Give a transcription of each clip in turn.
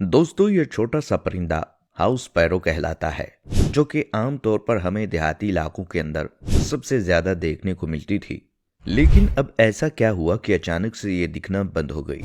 दोस्तों, ये छोटा सा परिंदा हाउस स्पैरो कहलाता है, जो कि आम तौर पर हमें देहाती इलाकों के अंदर सबसे ज्यादा देखने को मिलती थी। लेकिन अब ऐसा क्या हुआ कि अचानक से ये दिखना बंद हो गई।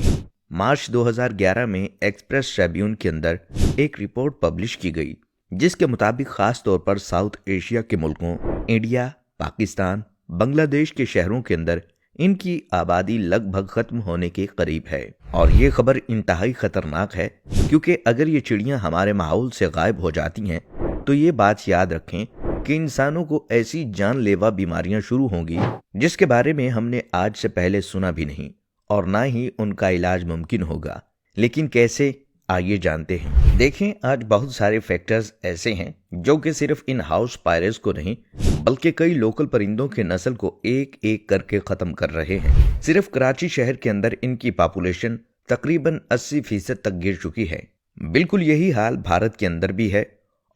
मार्च 2011 में एक्सप्रेस ट्रिब्यून के अंदर एक रिपोर्ट पब्लिश की गई, जिसके मुताबिक खास तौर पर साउथ एशिया के मुल्कों इंडिया, पाकिस्तान, बांग्लादेश के शहरों के अंदर इनकी आबादी लगभग खत्म होने के करीब है। और ये खबर इंतहाई खतरनाक है, क्योंकि अगर ये चिड़ियां हमारे माहौल से गायब हो जाती हैं तो ये बात याद रखें कि इंसानों को ऐसी जानलेवा बीमारियां शुरू होंगी जिसके बारे में हमने आज से पहले सुना भी नहीं, और ना ही उनका इलाज मुमकिन होगा। लेकिन कैसे, आइए जानते हैं। देखें, आज बहुत सारे फैक्टर्स ऐसे हैं जो कि सिर्फ इन हाउस स्पाइरर्स को नहीं बल्कि कई लोकल परिंदों के नस्ल को एक एक करके खत्म कर रहे हैं। सिर्फ कराची शहर के अंदर इनकी पॉपुलेशन तकरीबन 80% तक गिर चुकी है। बिल्कुल यही हाल भारत के अंदर भी है,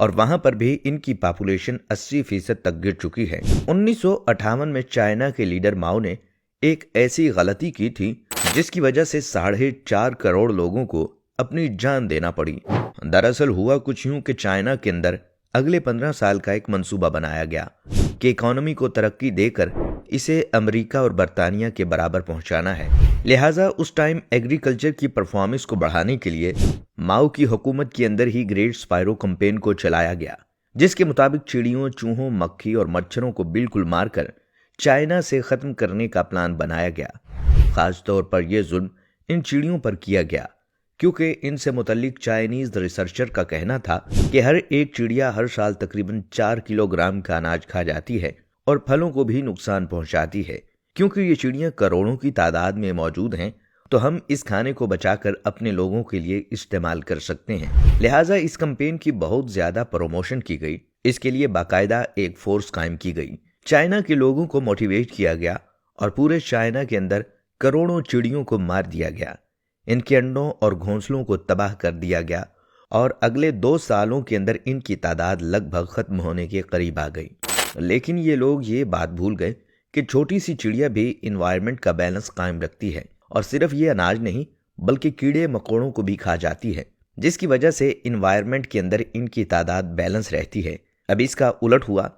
और वहां पर भी इनकी पॉपुलेशन 80% तक गिर चुकी है। 1958 में चाइना के लीडर माओ ने एक ऐसी गलती की थी जिसकी वजह से 4.5 करोड़ लोगों को अपनी जान देना पड़ी। दरअसल हुआ कुछ यूं कि चाइना के अंदर अगले 15 साल का एक मंसूबा बनाया गया कि इकोनॉमी को तरक्की देकर इसे अमेरिका और बरतानिया के बराबर पहुंचाना है। लिहाजा उस टाइम एग्रीकल्चर की परफॉर्मेंस को बढ़ाने के लिए माओ की हुकूमत के अंदर ही ग्रेट स्पाइरो कैंपेन को चलाया गया, जिसके मुताबिक चिड़ियों, चूहों, मक्खी और मच्छरों को बिल्कुल मारकर चाइना से खत्म करने का प्लान बनाया गया। खास तौर पर यह जुल्म इन चिड़ियों पर किया गया, क्योंकि इनसे मुतल्लिक चाइनीज रिसर्चर का कहना था कि हर एक चिड़िया हर साल तकरीबन 4 किलोग्राम का अनाज खा जाती है और फलों को भी नुकसान पहुंचाती है। क्योंकि ये चिड़ियां करोड़ों की तादाद में मौजूद हैं, तो हम इस खाने को बचाकर अपने लोगों के लिए इस्तेमाल कर सकते हैं। लिहाजा इस कैंपेन की बहुत ज्यादा प्रमोशन की गई। इसके लिए बाकायदा एक फोर्स कायम की गई। चाइना के लोगों को मोटिवेट किया गया और पूरे चाइना के अंदर करोड़ों चिड़ियों को मार दिया गया। इनके अंडों और घोंसलों को तबाह कर दिया गया और अगले 2 सालों के अंदर इनकी तादाद लगभग खत्म होने के करीब आ गई। लेकिन ये लोग ये बात भूल गए कि छोटी सी चिड़िया भी इन्वायरमेंट का बैलेंस कायम रखती है, और सिर्फ ये अनाज नहीं बल्कि कीड़े मकोड़ों को भी खा जाती है, जिसकी वजह से इन्वायरमेंट के अंदर इनकी तादाद बैलेंस रहती है। अब इसका उलट हुआ।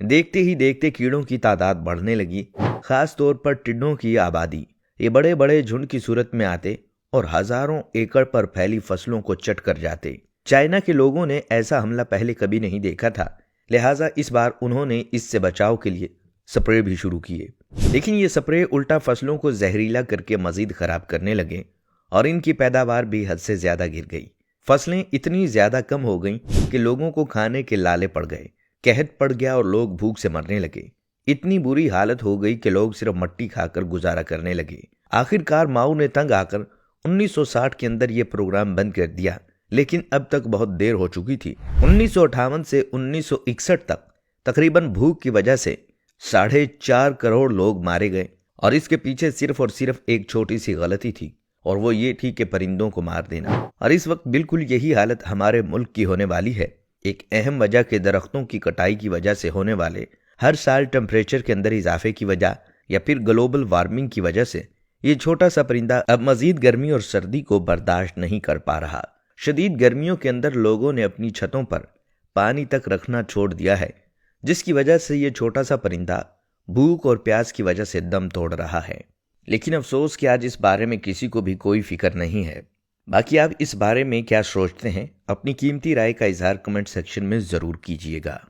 देखते ही देखते कीड़ों की तादाद बढ़ने लगी। खास तौर पर टिड्डों की आबादी ये बड़े बड़े झुंड की सूरत में आते और हजारों एकड़ पर फैली फसलों को चट कर जाते। चाइना के लोगों ने ऐसा हमला पहले कभी नहीं देखा था, लिहाजा इस बार उन्होंने इससे बचाव के लिए स्प्रे भी शुरू किए। लेकिन ये स्प्रे उल्टा फसलों को जहरीला करके मजीद खराब करने लगे और इनकी पैदावार भी हद से ज्यादा गिर गई। फसलें इतनी ज्यादा कम हो गईं कि लोगों को खाने के लाले पड़ गए, कहत पड़ गया और लोग भूख से मरने लगे। इतनी बुरी हालत हो गई कि लोग सिर्फ मट्टी खाकर गुजारा करने लगे। आखिरकार माओ ने तंग आकर 1960 के अंदर यह प्रोग्राम बंद कर दिया, लेकिन अब तक बहुत देर हो चुकी थी। 1958 से 1961 तक तकरीबन भूख की वजह से 4.5 करोड़ लोग मारे गए, और इसके पीछे सिर्फ और सिर्फ एक छोटी सी गलती थी, और वो ये थी कि परिंदों को मार देना। और इस वक्त बिल्कुल यही हालत हमारे मुल्क की होने वाली है। एक अहम वजह के दरख्तों की कटाई की वजह से होने वाले हर साल टेम्परेचर के अंदर इजाफे की वजह या फिर ग्लोबल वार्मिंग की वजह से ये छोटा सा परिंदा अब मजीद गर्मी और सर्दी को बर्दाश्त नहीं कर पा रहा। शदीद गर्मियों के अंदर लोगों ने अपनी छतों पर पानी तक रखना छोड़ दिया है, जिसकी वजह से ये छोटा सा परिंदा भूख और प्यास की वजह से दम तोड़ रहा है। लेकिन अफसोस कि आज इस बारे में किसी को भी कोई फिक्र नहीं है। बाकी आप इस बारे में क्या सोचते हैं? अपनी कीमती राय का इजहार कमेंट सेक्शन में जरूर कीजिएगा।